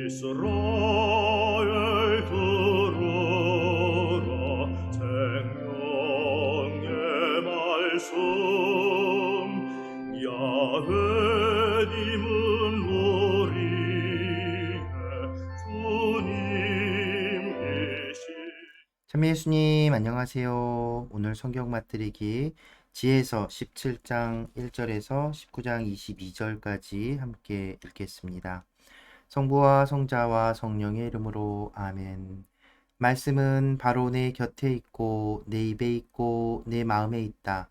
이스라엘 들으라 생명의 말씀 야훼님은 우리의 주님이시. 참미 예수님 안녕하세요. 오늘 성경 맛들이기 지혜서 17장 1절에서 19장 22절까지 함께 읽겠습니다. 성부와 성자와 성령의 이름으로 아멘. 말씀은 바로 내 곁에 있고 내 입에 있고 내 마음에 있다.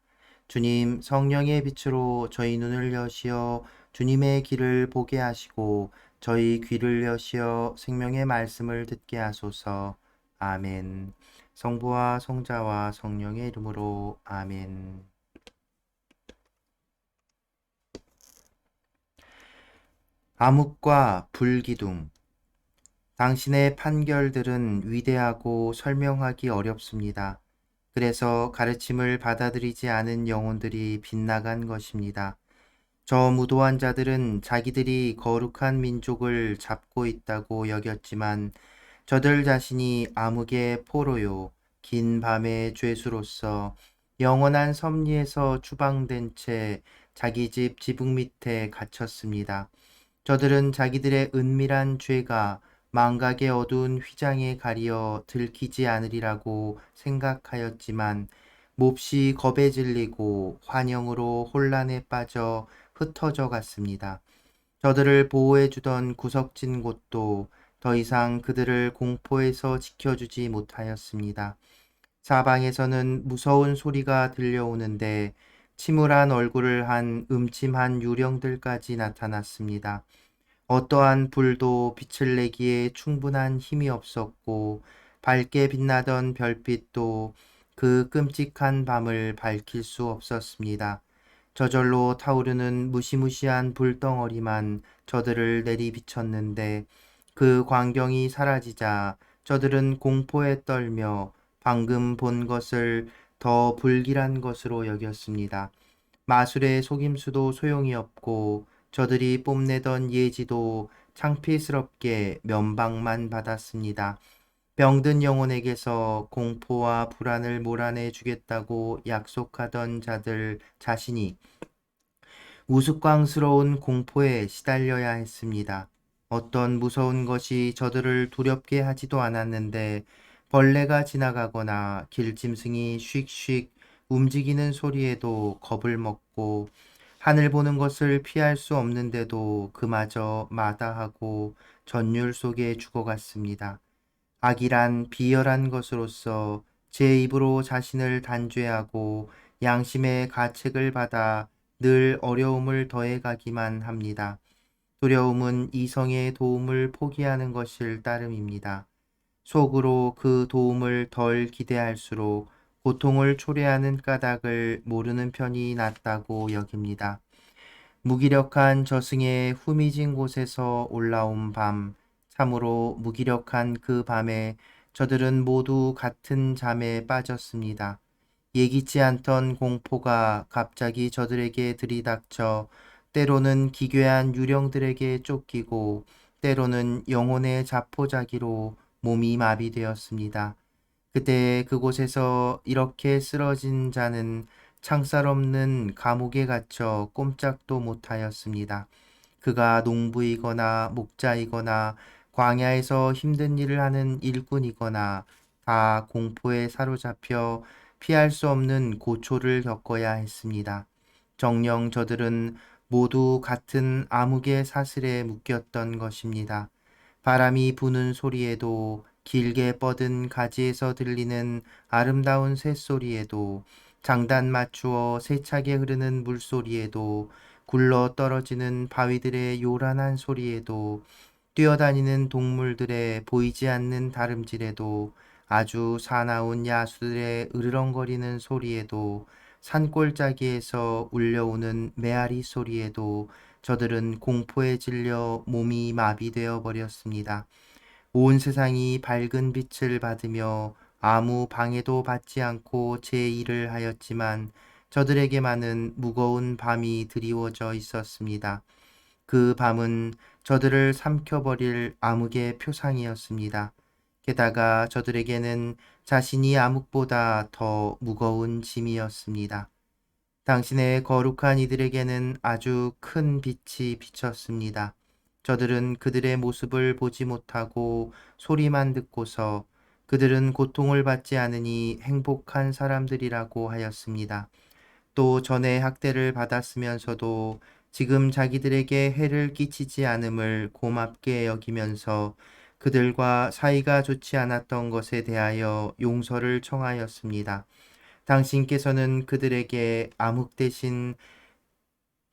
주님 성령의 빛으로 저희 눈을 여시어 주님의 길을 보게 하시고 저희 귀를 여시어 생명의 말씀을 듣게 하소서. 아멘. 성부와 성자와 성령의 이름으로 아멘. 암흑과 불기둥. 당신의 판결들은 위대하고 설명하기 어렵습니다. 그래서 가르침을 받아들이지 않은 영혼들이 빗나간 것입니다. 저 무도한 자들은 자기들이 거룩한 민족을 잡고 있다고 여겼지만 저들 자신이 암흑의 포로요 긴 밤의 죄수로서 영원한 섭리에서 추방된 채 자기 집 지붕 밑에 갇혔습니다. 저들은 자기들의 은밀한 죄가 망각의 어두운 휘장에 가리어 들키지 않으리라고 생각하였지만 몹시 겁에 질리고 환영으로 혼란에 빠져 흩어져 갔습니다. 저들을 보호해주던 구석진 곳도 더 이상 그들을 공포에서 지켜주지 못하였습니다. 사방에서는 무서운 소리가 들려오는데 침울한 얼굴을 한 음침한 유령들까지 나타났습니다. 어떠한 불도 빛을 내기에 충분한 힘이 없었고 밝게 빛나던 별빛도 그 끔찍한 밤을 밝힐 수 없었습니다. 저절로 타오르는 무시무시한 불덩어리만 저들을 내리비쳤는데 그 광경이 사라지자 저들은 공포에 떨며 방금 본 것을 더 불길한 것으로 여겼습니다. 마술의 속임수도 소용이 없고 저들이 뽐내던 예지도 창피스럽게 면박만 받았습니다. 병든 영혼에게서 공포와 불안을 몰아내 주겠다고 약속하던 자들 자신이 우스꽝스러운 공포에 시달려야 했습니다. 어떤 무서운 것이 저들을 두렵게 하지도 않았는데 벌레가 지나가거나 길짐승이 슉슉 움직이는 소리에도 겁을 먹고 하늘 보는 것을 피할 수 없는데도 그마저 마다하고 전율 속에 죽어갔습니다. 악이란 비열한 것으로서 제 입으로 자신을 단죄하고 양심의 가책을 받아 늘 어려움을 더해가기만 합니다. 두려움은 이성의 도움을 포기하는 것일 따름입니다. 속으로 그 도움을 덜 기대할수록 고통을 초래하는 까닭을 모르는 편이 낫다고 여깁니다. 무기력한 저승의 후미진 곳에서 올라온 밤, 참으로 무기력한 그 밤에 저들은 모두 같은 잠에 빠졌습니다. 예기치 않던 공포가 갑자기 저들에게 들이닥쳐 때로는 기괴한 유령들에게 쫓기고 때로는 영혼의 자포자기로 몸이 마비되었습니다. 그때 그곳에서 이렇게 쓰러진 자는 창살 없는 감옥에 갇혀 꼼짝도 못하였습니다. 그가 농부이거나 목자이거나 광야에서 힘든 일을 하는 일꾼이거나 다 공포에 사로잡혀 피할 수 없는 고초를 겪어야 했습니다. 정녕 저들은 모두 같은 암흑의 사슬에 묶였던 것입니다. 바람이 부는 소리에도 길게 뻗은 가지에서 들리는 아름다운 새소리에도 장단 맞추어 세차게 흐르는 물소리에도 굴러 떨어지는 바위들의 요란한 소리에도 뛰어다니는 동물들의 보이지 않는 다름질에도 아주 사나운 야수들의 으르렁거리는 소리에도 산골짜기에서 울려오는 메아리 소리에도 저들은 공포에 질려 몸이 마비되어 버렸습니다. 온 세상이 밝은 빛을 받으며 아무 방해도 받지 않고 제 일을 하였지만 저들에게만은 무거운 밤이 드리워져 있었습니다. 그 밤은 저들을 삼켜버릴 암흑의 표상이었습니다. 게다가 저들에게는 자신이 암흑보다 더 무거운 짐이었습니다. 당신의 거룩한 이들에게는 아주 큰 빛이 비쳤습니다. 저들은 그들의 모습을 보지 못하고 소리만 듣고서 그들은 고통을 받지 않으니 행복한 사람들이라고 하였습니다. 또 전에 학대를 받았으면서도 지금 자기들에게 해를 끼치지 않음을 고맙게 여기면서 그들과 사이가 좋지 않았던 것에 대하여 용서를 청하였습니다. 당신께서는 그들에게 암흑 대신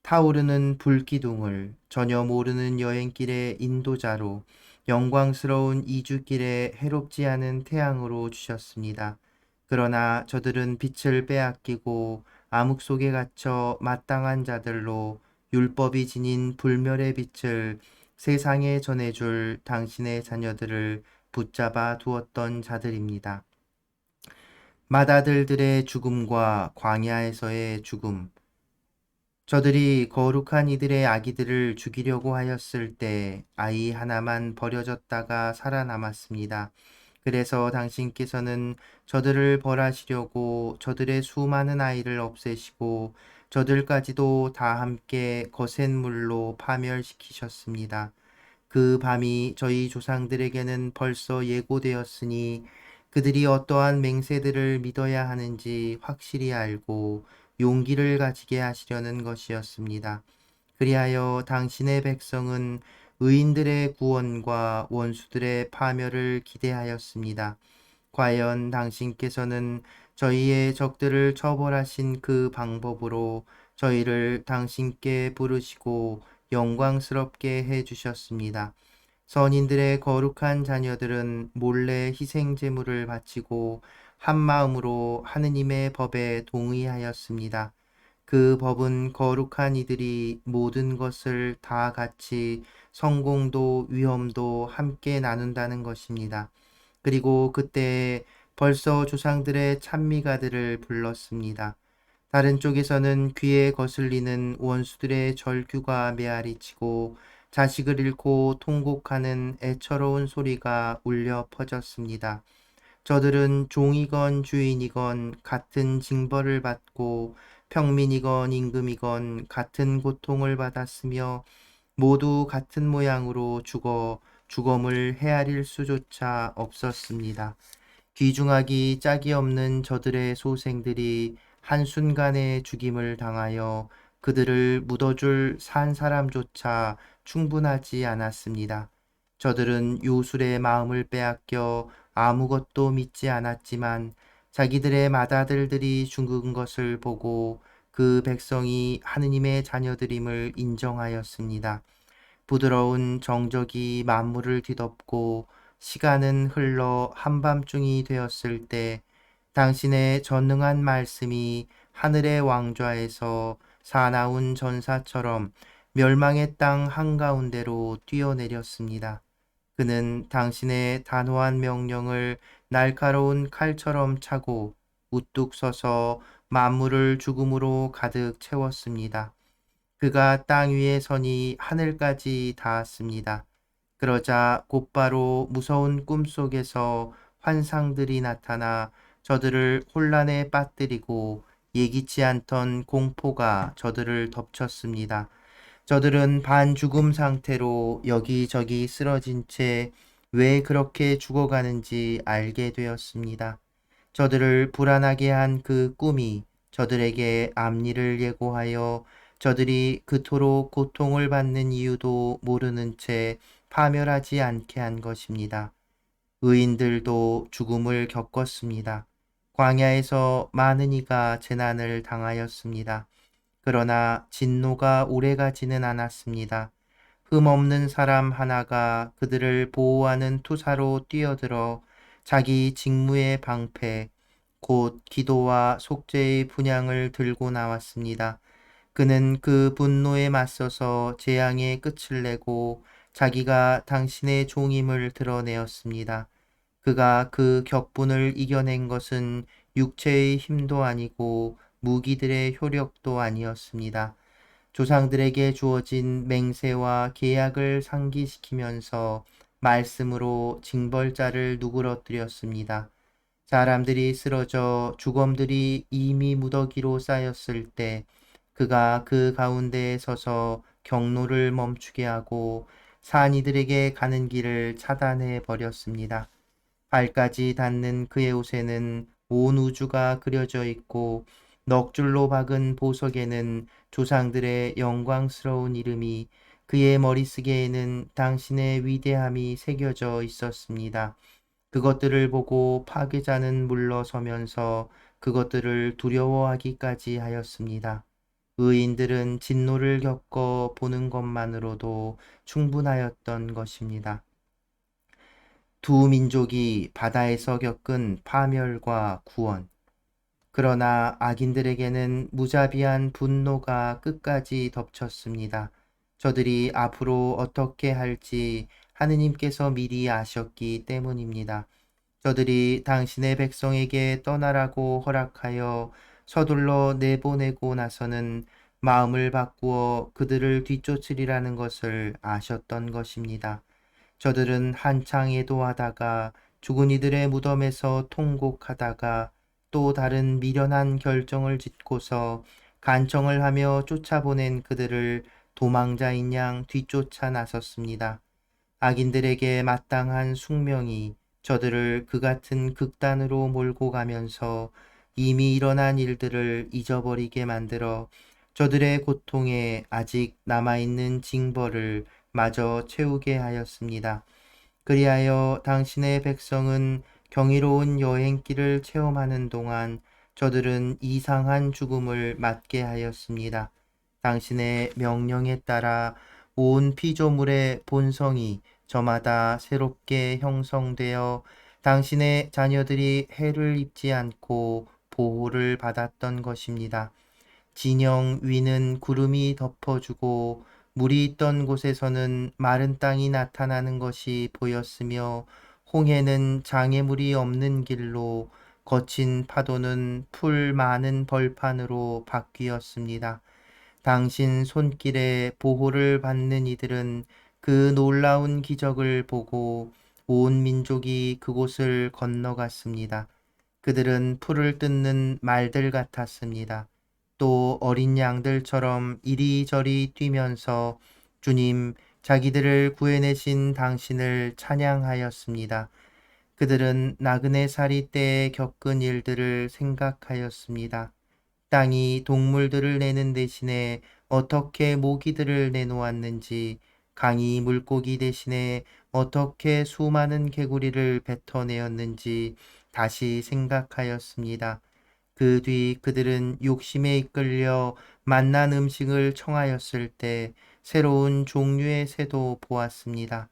타오르는 불기둥을, 전혀 모르는 여행길의 인도자로, 영광스러운 이주길에 해롭지 않은 태양으로 주셨습니다. 그러나 저들은 빛을 빼앗기고 암흑 속에 갇혀 마땅한 자들로 율법이 지닌 불멸의 빛을 세상에 전해줄 당신의 자녀들을 붙잡아 두었던 자들입니다. 맏아들들의 죽음과 광야에서의 죽음, 저들이 거룩한 이들의 아기들을 죽이려고 하였을 때 아이 하나만 버려졌다가 살아남았습니다. 그래서 당신께서는 저들을 벌하시려고 저들의 수많은 아이를 없애시고 저들까지도 다 함께 거센 물로 파멸시키셨습니다. 그 밤이 저희 조상들에게는 벌써 예고되었으니 그들이 어떠한 맹세들을 믿어야 하는지 확실히 알고 용기를 가지게 하시려는 것이었습니다. 그리하여 당신의 백성은 의인들의 구원과 원수들의 파멸을 기대하였습니다. 과연 당신께서는 저희의 적들을 처벌하신 그 방법으로 저희를 당신께 부르시고 영광스럽게 해주셨습니다. 선인들의 거룩한 자녀들은 몰래 희생 제물을 바치고 한 마음으로 하느님의 법에 동의하였습니다. 그 법은 거룩한 이들이 모든 것을 다 같이 성공도 위험도 함께 나눈다는 것입니다. 그리고 그때 벌써 조상들의 찬미가들을 불렀습니다. 다른 쪽에서는 귀에 거슬리는 원수들의 절규가 메아리치고 자식을 잃고 통곡하는 애처로운 소리가 울려 퍼졌습니다. 저들은 종이건 주인이건 같은 징벌을 받고 평민이건 임금이건 같은 고통을 받았으며 모두 같은 모양으로 죽어 죽음을 헤아릴 수조차 없었습니다. 귀중하기 짝이 없는 저들의 소생들이 한순간에 죽임을 당하여 그들을 묻어줄 산 사람조차 충분하지 않았습니다. 저들은 요술의 마음을 빼앗겨 아무것도 믿지 않았지만 자기들의 맏아들들이 죽은 것을 보고 그 백성이 하느님의 자녀들임을 인정하였습니다. 부드러운 정적이 만물을 뒤덮고 시간은 흘러 한밤중이 되었을 때 당신의 전능한 말씀이 하늘의 왕좌에서 사나운 전사처럼 멸망의 땅 한가운데로 뛰어내렸습니다. 그는 당신의 단호한 명령을 날카로운 칼처럼 차고 우뚝 서서 만물을 죽음으로 가득 채웠습니다. 그가 땅 위에 서니 하늘까지 닿았습니다. 그러자 곧바로 무서운 꿈속에서 환상들이 나타나 저들을 혼란에 빠뜨리고 예기치 않던 공포가 저들을 덮쳤습니다. 저들은 반죽음 상태로 여기저기 쓰러진 채 왜 그렇게 죽어가는지 알게 되었습니다. 저들을 불안하게 한 그 꿈이 저들에게 앞일을 예고하여 저들이 그토록 고통을 받는 이유도 모르는 채 파멸하지 않게 한 것입니다. 의인들도 죽음을 겪었습니다. 광야에서 많은 이가 재난을 당하였습니다. 그러나 진노가 오래가지는 않았습니다. 흠없는 사람 하나가 그들을 보호하는 투사로 뛰어들어 자기 직무의 방패, 곧 기도와 속죄의 분향을 들고 나왔습니다. 그는 그 분노에 맞서서 재앙의 끝을 내고 자기가 당신의 종임을 드러내었습니다. 그가 그 격분을 이겨낸 것은 육체의 힘도 아니고 무기들의 효력도 아니었습니다. 조상들에게 주어진 맹세와 계약을 상기시키면서 말씀으로 징벌자를 누그러뜨렸습니다. 사람들이 쓰러져 주검들이 이미 무더기로 쌓였을 때 그가 그 가운데에 서서 경로를 멈추게 하고 산이들에게 가는 길을 차단해 버렸습니다. 발까지 닿는 그의 옷에는 온 우주가 그려져 있고 넋 줄로 박은 보석에는 조상들의 영광스러운 이름이, 그의 머리쓰개에는 당신의 위대함이 새겨져 있었습니다. 그것들을 보고 파괴자는 물러서면서 그것들을 두려워하기까지 하였습니다. 의인들은 진노를 겪어 보는 것만으로도 충분하였던 것입니다. 두 민족이 바다에서 겪은 파멸과 구원. 그러나 악인들에게는 무자비한 분노가 끝까지 덮쳤습니다. 저들이 앞으로 어떻게 할지 하느님께서 미리 아셨기 때문입니다. 저들이 당신의 백성에게 떠나라고 허락하여 서둘러 내보내고 나서는 마음을 바꾸어 그들을 뒤쫓으리라는 것을 아셨던 것입니다. 저들은 한창 애도하다가 죽은 이들의 무덤에서 통곡하다가 또 다른 미련한 결정을 짓고서 간청을 하며 쫓아보낸 그들을 도망자인 양 뒤쫓아 나섰습니다. 악인들에게 마땅한 숙명이 저들을 그 같은 극단으로 몰고 가면서 이미 일어난 일들을 잊어버리게 만들어 저들의 고통에 아직 남아있는 징벌을 마저 채우게 하였습니다. 그리하여 당신의 백성은 경이로운 여행길을 체험하는 동안 저들은 이상한 죽음을 맞게 하였습니다. 당신의 명령에 따라 온 피조물의 본성이 저마다 새롭게 형성되어 당신의 자녀들이 해를 입지 않고 보호를 받았던 것입니다. 진영 위는 구름이 덮어주고 물이 있던 곳에서는 마른 땅이 나타나는 것이 보였으며 홍해는 장애물이 없는 길로, 거친 파도는 풀 많은 벌판으로 바뀌었습니다. 당신 손길에 보호를 받는 이들은 그 놀라운 기적을 보고 온 민족이 그곳을 건너갔습니다. 그들은 풀을 뜯는 말들 같았습니다. 또 어린 양들처럼 이리저리 뛰면서 주님, 자기들을 구해내신 당신을 찬양하였습니다. 그들은 나그네 살이 때에 겪은 일들을 생각하였습니다. 땅이 동물들을 내는 대신에 어떻게 모기들을 내놓았는지, 강이 물고기 대신에 어떻게 수많은 개구리를 뱉어내었는지 다시 생각하였습니다. 그 뒤 그들은 욕심에 이끌려 맛난 음식을 청하였을 때 새로운 종류의 새도 보았습니다.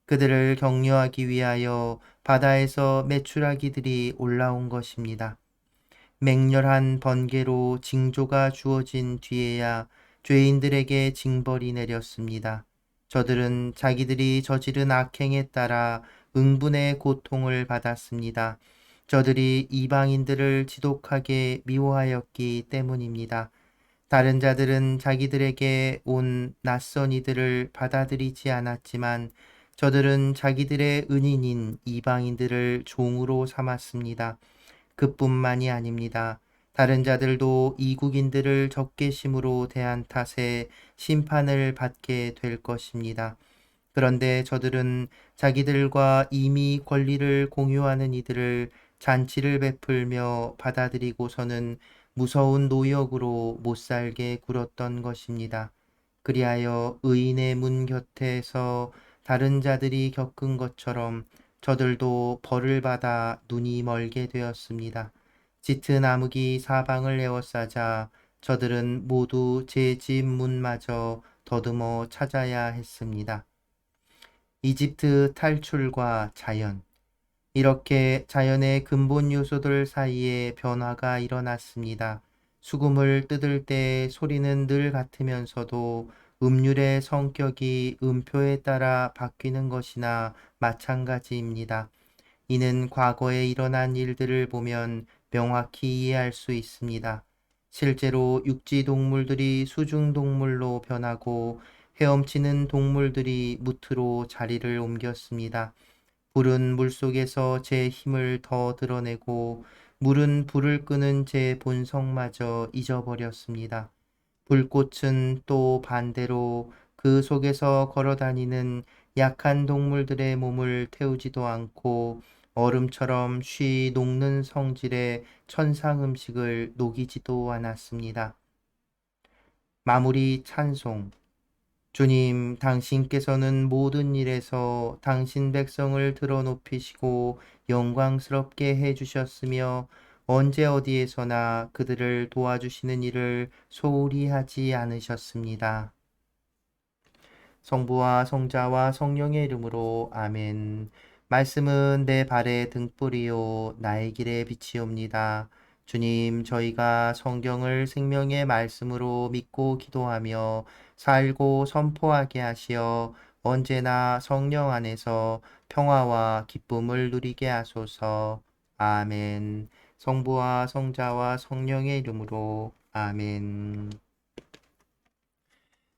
그들을 격려하기 위하여 바다에서 메추라기들이 올라온 것입니다. 맹렬한 번개로 징조가 주어진 뒤에야 죄인들에게 징벌이 내렸습니다. 저들은 자기들이 저지른 악행에 따라 응분의 고통을 받았습니다. 저들이 이방인들을 지독하게 미워하였기 때문입니다. 다른 자들은 자기들에게 온 낯선 이들을 받아들이지 않았지만 저들은 자기들의 은인인 이방인들을 종으로 삼았습니다. 그뿐만이 아닙니다. 다른 자들도 이국인들을 적개심으로 대한 탓에 심판을 받게 될 것입니다. 그런데 저들은 자기들과 이미 권리를 공유하는 이들을 잔치를 베풀며 받아들이고서는 무서운 노역으로 못살게 굴었던 것입니다. 그리하여 의인의 문 곁에서 다른 자들이 겪은 것처럼 저들도 벌을 받아 눈이 멀게 되었습니다. 짙은 암흑이 사방을 에워싸자 저들은 모두 제 집 문마저 더듬어 찾아야 했습니다. 이집트 탈출과 자연. 이렇게 자연의 근본 요소들 사이에 변화가 일어났습니다. 수금을 뜯을 때 소리는 늘 같으면서도 음률의 성격이 음표에 따라 바뀌는 것이나 마찬가지입니다. 이는 과거에 일어난 일들을 보면 명확히 이해할 수 있습니다. 실제로 육지 동물들이 수중 동물로 변하고 헤엄치는 동물들이 무트로 자리를 옮겼습니다. 불은 물속에서 제 힘을 더 드러내고 물은 불을 끄는 제 본성마저 잊어버렸습니다. 불꽃은 또 반대로 그 속에서 걸어다니는 약한 동물들의 몸을 태우지도 않고 얼음처럼 쉬 녹는 성질의 천상 음식을 녹이지도 않았습니다. 마무리 찬송. 주님, 당신께서는 모든 일에서 당신 백성을 들어 높이시고 영광스럽게 해주셨으며 언제 어디에서나 그들을 도와주시는 일을 소홀히 하지 않으셨습니다. 성부와 성자와 성령의 이름으로 아멘. 말씀은 내 발의 등불이요 나의 길의 빛이옵니다. 주님, 저희가 성경을 생명의 말씀으로 믿고 기도하며 살고 선포하게 하시어 언제나 성령 안에서 평화와 기쁨을 누리게 하소서. 아멘. 성부와 성자와 성령의 이름으로 아멘.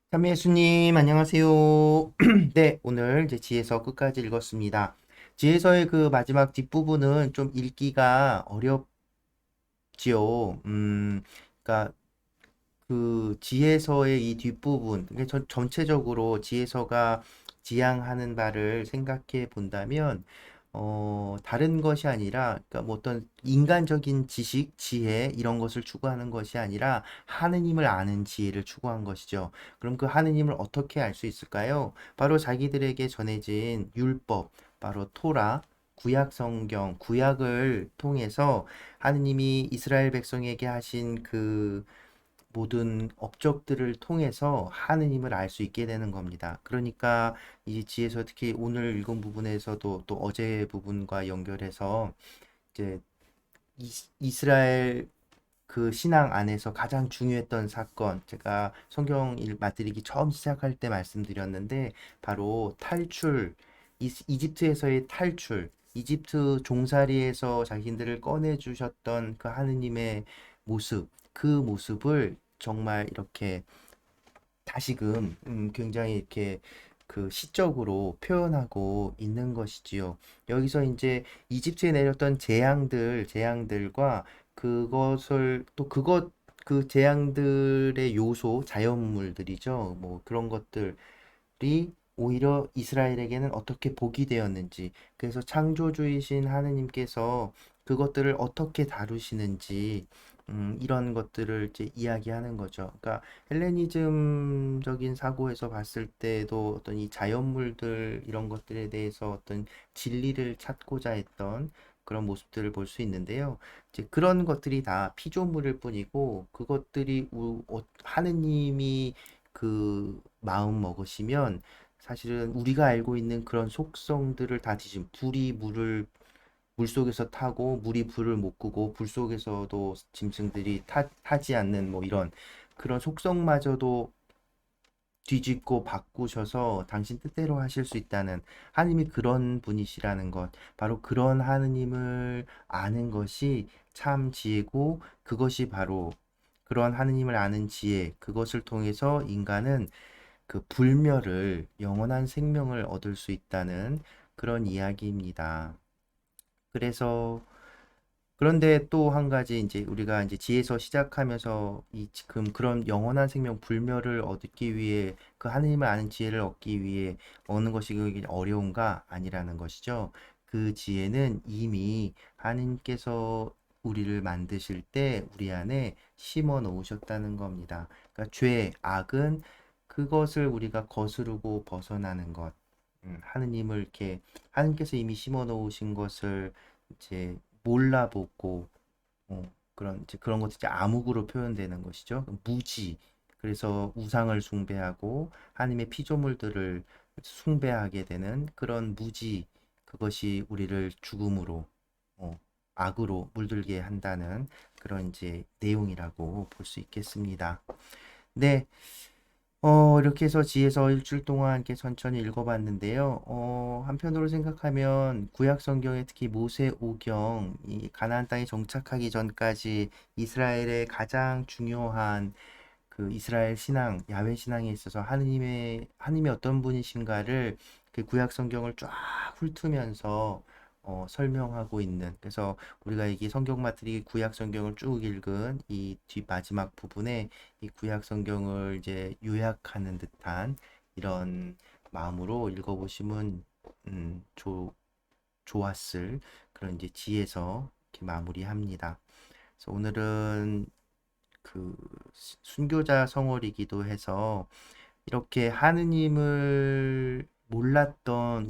참미 예수님, 안녕하세요. 네, 오늘 이제 지혜서 끝까지 읽었습니다. 지혜서의 그 마지막 뒷부분은 좀 읽기가 어렵지요. 그러니까 그 지혜서의 이 뒷부분, 이게 전체적으로 지혜서가 지향하는 바를 생각해 본다면, 다른 것이 아니라, 그러니까 뭐 어떤 인간적인 지식, 지혜, 이런 것을 추구하는 것이 아니라 하느님을 아는 지혜를 추구한 것이죠. 그럼 그 하느님을 어떻게 알 수 있을까요? 바로 자기들에게 전해진 율법, 바로 토라, 구약 성경, 구약을 통해서 하느님이 이스라엘 백성에게 하신 그 모든 업적들을 통해서 하느님을 알 수 있게 되는 겁니다. 그러니까 이 지에서 특히 오늘 읽은 부분에서도 또 어제 부분과 연결해서 이제 이스라엘 그 신앙 안에서 가장 중요했던 사건, 제가 성경 맛들이기 처음 시작할 때 말씀드렸는데 바로 탈출, 이집트에서의 탈출, 이집트 종살이에서 자신들을 꺼내 주셨던 그 하느님의 모습, 그 모습을 정말 이렇게 다시금 굉장히 이렇게 그 시적으로 표현하고 있는 것이지요. 여기서 이제 이집트에 내렸던 재앙들과 그것을 또 그 재앙들의 요소, 자연물들이죠. 뭐 그런 것들이 오히려 이스라엘에게는 어떻게 복이 되었는지, 그래서 창조주이신 하느님께서 그것들을 어떻게 다루시는지, 이런 것들을 이제 이야기하는 거죠. 그러니까 헬레니즘적인 사고에서 봤을 때도 어떤 이 자연물들 이런 것들에 대해서 어떤 진리를 찾고자 했던 그런 모습들을 볼 수 있는데요. 이제 그런 것들이 다 피조물일 뿐이고 그것들이 하느님이 그 마음 먹으시면 사실은 우리가 알고 있는 그런 속성들을 다 뒤진 불이 물을 물속에서 타고 물이 불을 못 끄고 불 속에서도 짐승들이 타지 않는 뭐 이런 그런 속성마저도 뒤집고 바꾸셔서 당신 뜻대로 하실 수 있다는 하나님이 그런 분이시라는 것, 바로 그런 하느님을 아는 것이 참 지혜고 그것이 바로 그런 하느님을 아는 지혜, 그것을 통해서 인간은 그 불멸을 영원한 생명을 얻을 수 있다는 그런 이야기입니다. 그래서 그런데 또 한 가지 이제 우리가 이제 지에서 시작하면서 이 지금 그런 영원한 생명 불멸을 얻기 위해 그 하느님을 아는 지혜를 얻기 위해 얻는 것이 그게 어려운가 아니라는 것이죠. 그 지혜는 이미 하느님께서 우리를 만드실 때 우리 안에 심어 놓으셨다는 겁니다. 그러니까 죄, 악은 그것을 우리가 거스르고 벗어나는 것. 하느님을 이렇게 하느님께서 이미 심어 놓으신 것을 이제 몰라보고 그런 이제 그런 것도 이제 암흑으로 표현되는 것이죠. 무지. 그래서 우상을 숭배하고 하나님의 피조물들을 숭배하게 되는 그런 무지, 그것이 우리를 죽음으로 악으로 물들게 한다는 그런 이제 내용이라고 볼 수 있겠습니다. 네. 이렇게 해서 지에서 일주일 동안 이렇게 천천히 읽어봤는데요. 한편으로 생각하면 구약 성경에 특히 모세오경, 이 가나안 땅에 정착하기 전까지 이스라엘의 가장 중요한 그 이스라엘 신앙, 야훼 신앙에 있어서 하나님이 어떤 분이신가를 그 구약 성경을 쫙 훑으면서 설명하고 있는. 그래서 우리가 이게 성경 마트리 구약 성경을 쭉 읽은 이 뒷 마지막 부분에 이 구약 성경을 이제 요약하는 듯한 이런 마음으로 읽어보시면 좋았을 그런 이제 지에서 이렇게 마무리합니다. 그래서 오늘은 그 순교자 성월이기도 해서 이렇게 하느님을 몰랐던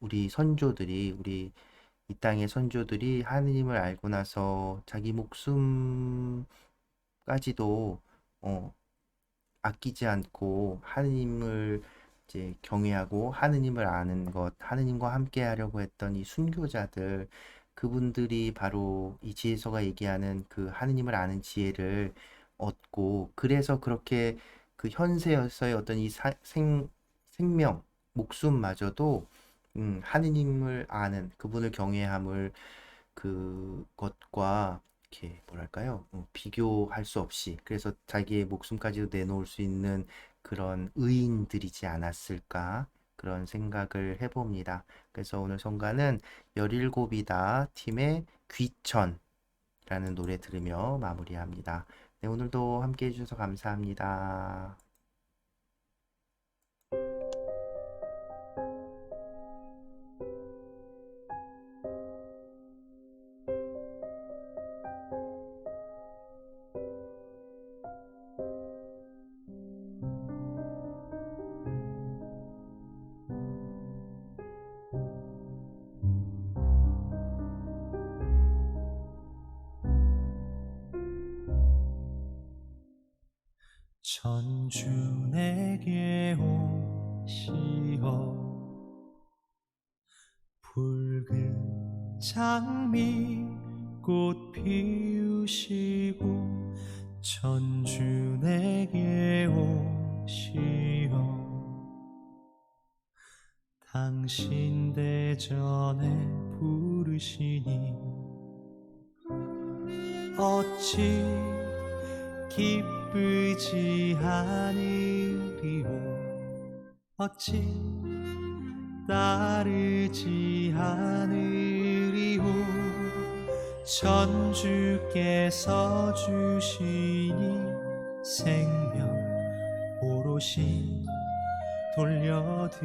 우리 선조들이 우리 이 땅의 선조들이 하느님을 알고 나서 자기 목숨까지도 어, 아끼지 않고 하느님을 이제 경외하고 하느님을 아는 것, 하느님과 함께 하려고 했던 이 순교자들, 그분들이 바로 이 지혜서가 얘기하는 그 하느님을 아는 지혜를 얻고, 그래서 그렇게 그 현세에서의 어떤 이 생명, 목숨마저도 하느님을 아는 그분을 경외함을 그것과 이렇게 뭐랄까요? 비교할 수 없이 그래서 자기의 목숨까지도 내놓을 수 있는 그런 의인들이지 않았을까 그런 생각을 해봅니다. 그래서 오늘 성가는 17이다 팀의 귀천이라는 노래 들으며 마무리합니다. 네, 오늘도 함께 해주셔서 감사합니다. 전주 내게 오시어 붉은 장미 꽃 피우시고 전주 내게 오시어 당신 대전에 부르시니 어찌 기쁘지 않으리오 어찌 따르지 않으리오 전주께서 주시니 생명 오롯이 돌려드리니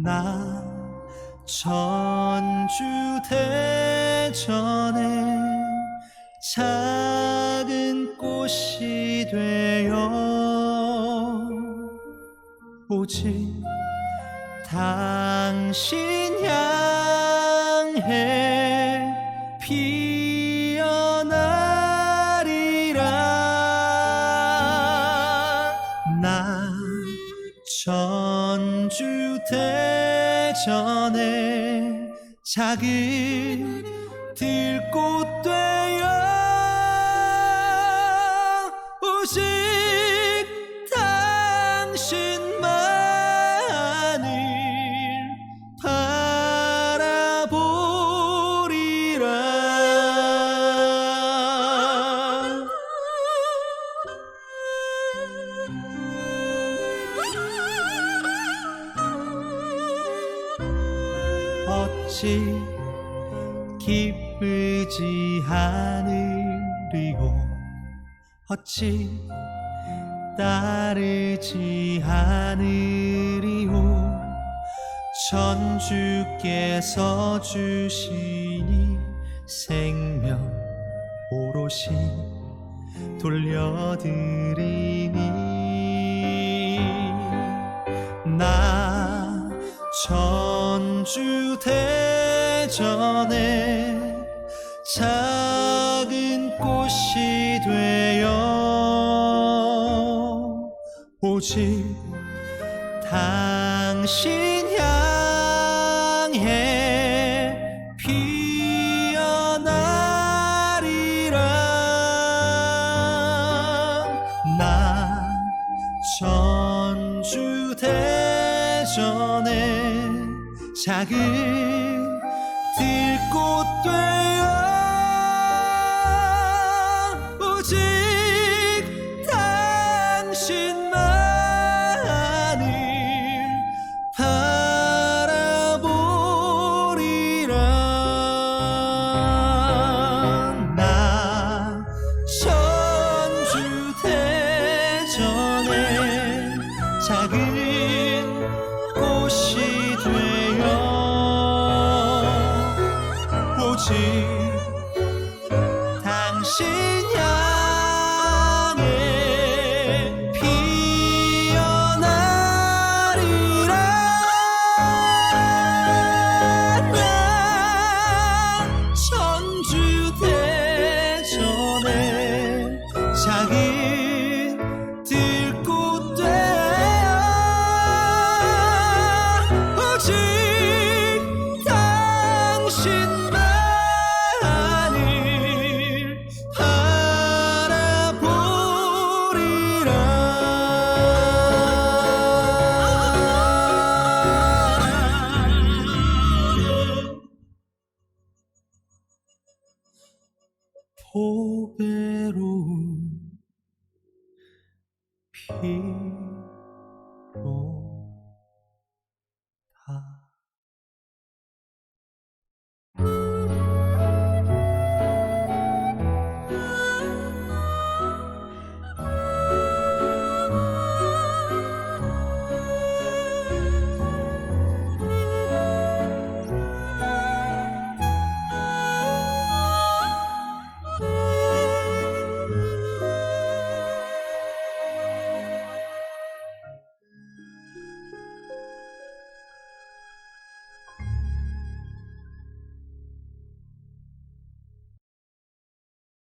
나 전주 대전에 작은 꽃이 되어 오직 당신 향해 피어나리라 나 전주 대전에 작은 들꽃 되어 오직 당신만을 바라보리라 어찌 기쁘지 않으리오 어찌 따르지 않으리오 전주께서 주시니 생명 오롯이 돌려드리니 나 전주 대전에 작은 꽃이 되어 오직 당신 향해 피어나리라 작은 들꽃 되어 오직 당신만을 바라보리라. 나 천주 대전에 작은 꽃이 되어 오직 당신 향해 피어나리라. 나 천주 대전에 작은 들꽃 되어 오직 당신만을 바라보리라. 보배로운 피